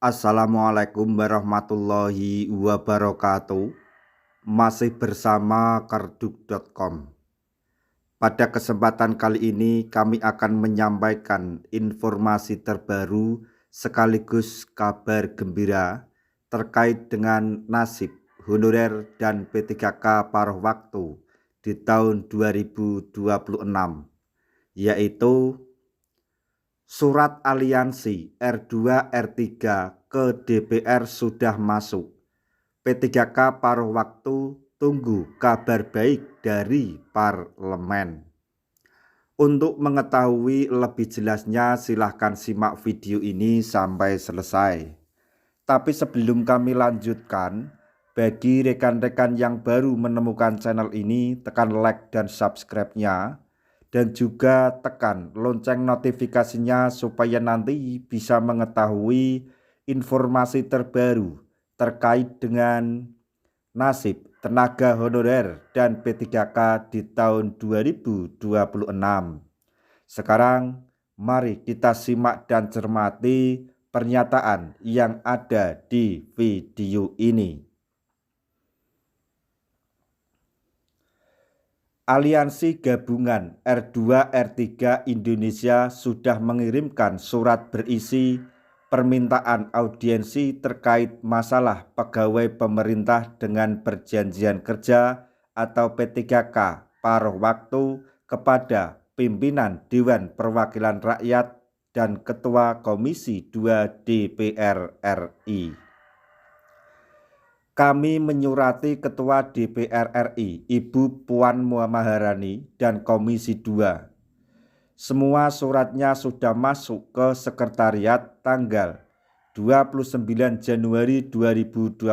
Assalamualaikum warahmatullahi wabarakatuh. Masih bersama karduk.com. Pada kesempatan kali ini kami akan menyampaikan informasi terbaru sekaligus kabar gembira terkait dengan nasib honorer dan P3K paruh waktu di tahun 2026, yaitu Surat aliansi R2 R3 ke DPR sudah masuk. P3K paruh waktu tunggu kabar baik dari parlemen. Untuk mengetahui lebih jelasnya silahkan simak video ini sampai selesai. Tapi sebelum kami lanjutkan, bagi rekan-rekan yang baru menemukan channel ini, tekan like dan subscribe-nya. Dan juga tekan lonceng notifikasinya supaya nanti bisa mengetahui informasi terbaru terkait dengan nasib tenaga honorer dan P3K di tahun 2026. Sekarang mari kita simak dan cermati pernyataan yang ada di video ini. Aliansi Gabungan R2 R3 Indonesia sudah mengirimkan surat berisi permintaan audiensi terkait masalah pegawai pemerintah dengan perjanjian kerja atau P3K paruh waktu kepada pimpinan Dewan Perwakilan Rakyat dan Ketua Komisi 2 DPR RI. Kami menyurati Ketua DPR RI, Ibu Puan Maharani dan Komisi 2. Semua suratnya sudah masuk ke sekretariat tanggal 29 Januari 2026,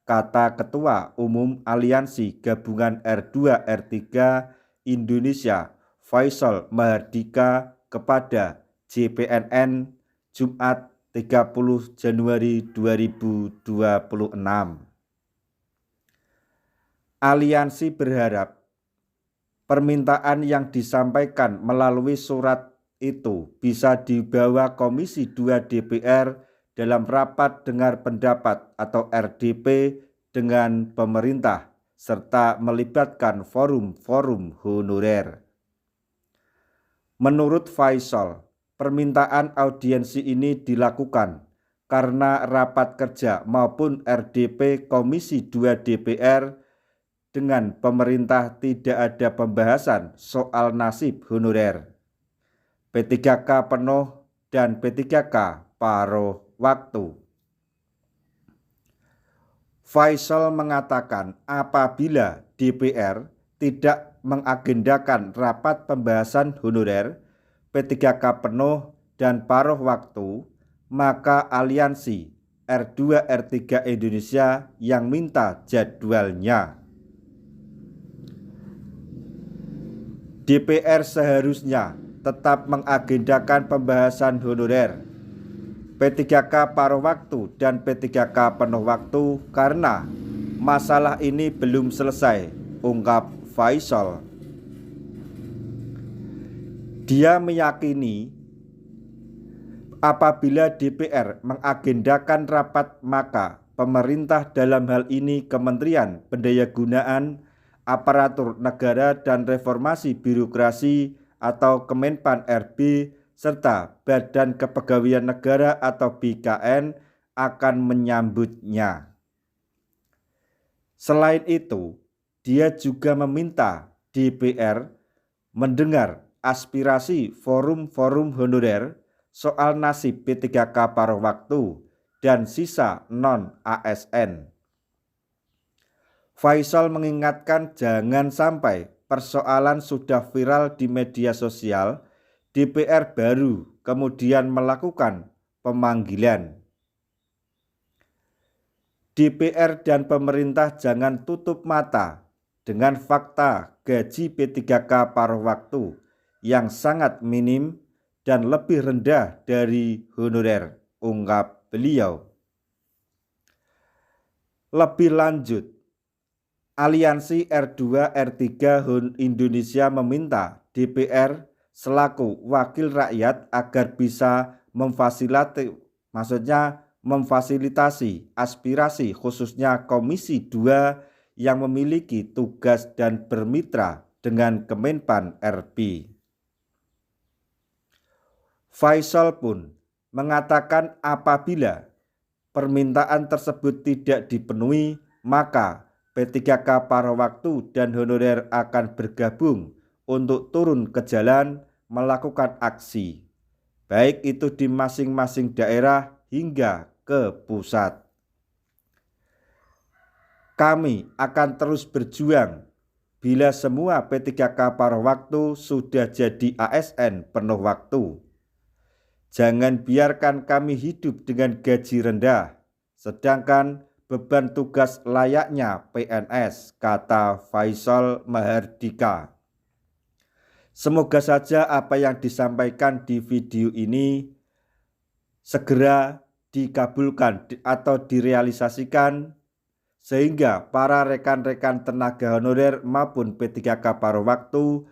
kata Ketua Umum Aliansi Gabungan R2 R3 Indonesia Faisal Mahardika kepada JPNN Jumat 30 Januari 2026. Aliansi berharap permintaan yang disampaikan melalui surat itu bisa dibawa Komisi 2 DPR dalam rapat dengar pendapat atau RDP dengan pemerintah serta melibatkan forum-forum honorer. Menurut Faisal, permintaan audiensi ini dilakukan karena rapat kerja maupun RDP Komisi 2 DPR dengan pemerintah tidak ada pembahasan soal nasib honorer, P3K penuh dan P3K paruh waktu. Faisal mengatakan apabila DPR tidak mengagendakan rapat pembahasan honorer, P3K penuh dan paruh waktu, maka aliansi R2 R3 Indonesia yang minta jadwalnya. DPR seharusnya tetap mengagendakan pembahasan honorer, P3K paruh waktu dan P3K penuh waktu karena masalah ini belum selesai, ungkap Faisal. Dia meyakini apabila DPR mengagendakan rapat maka pemerintah dalam hal ini Kementerian Pendayagunaan Aparatur Negara dan Reformasi Birokrasi atau Kemenpan RB serta Badan Kepegawaian Negara atau BKN akan menyambutnya. Selain itu, dia juga meminta DPR mendengar aspirasi forum-forum honorer soal nasib P3K paruh waktu dan sisa non-ASN. Faisal mengingatkan jangan sampai persoalan sudah viral di media sosial, DPR baru kemudian melakukan pemanggilan. DPR dan pemerintah jangan tutup mata dengan fakta gaji P3K paruh waktu yang sangat minim dan lebih rendah dari honorer, ungkap beliau. Lebih lanjut, Aliansi R2 R3 Indonesia meminta DPR selaku wakil rakyat agar bisa maksudnya memfasilitasi aspirasi khususnya Komisi 2 yang memiliki tugas dan bermitra dengan Kemenpan RB. Faisal pun mengatakan apabila permintaan tersebut tidak dipenuhi, maka P3K Paruh-Waktu dan Honorer akan bergabung untuk turun ke jalan melakukan aksi, baik itu di masing-masing daerah hingga ke pusat. Kami akan terus berjuang bila semua P3K Paruh-Waktu sudah jadi ASN penuh waktu. Jangan biarkan kami hidup dengan gaji rendah, sedangkan beban tugas layaknya PNS, kata Faisal Mahardika. Semoga saja apa yang disampaikan di video ini segera dikabulkan atau direalisasikan, sehingga para rekan-rekan tenaga honorer maupun P3K Paruh-Waktu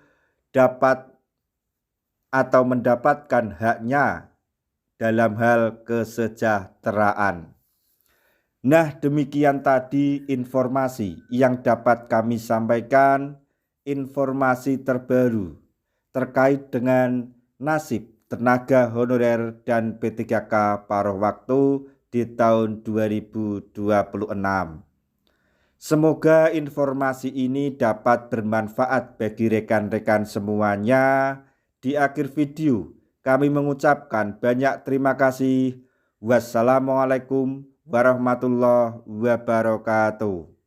dapat atau mendapatkan haknya dalam hal kesejahteraan. Nah, demikian tadi informasi yang dapat kami sampaikan, informasi terbaru terkait dengan nasib tenaga honorer dan P3K Paruh-Waktu di tahun 2026. Semoga informasi ini dapat bermanfaat bagi rekan-rekan semuanya. Di akhir video, kami mengucapkan banyak terima kasih. Wassalamualaikum warahmatullahi wabarakatuh.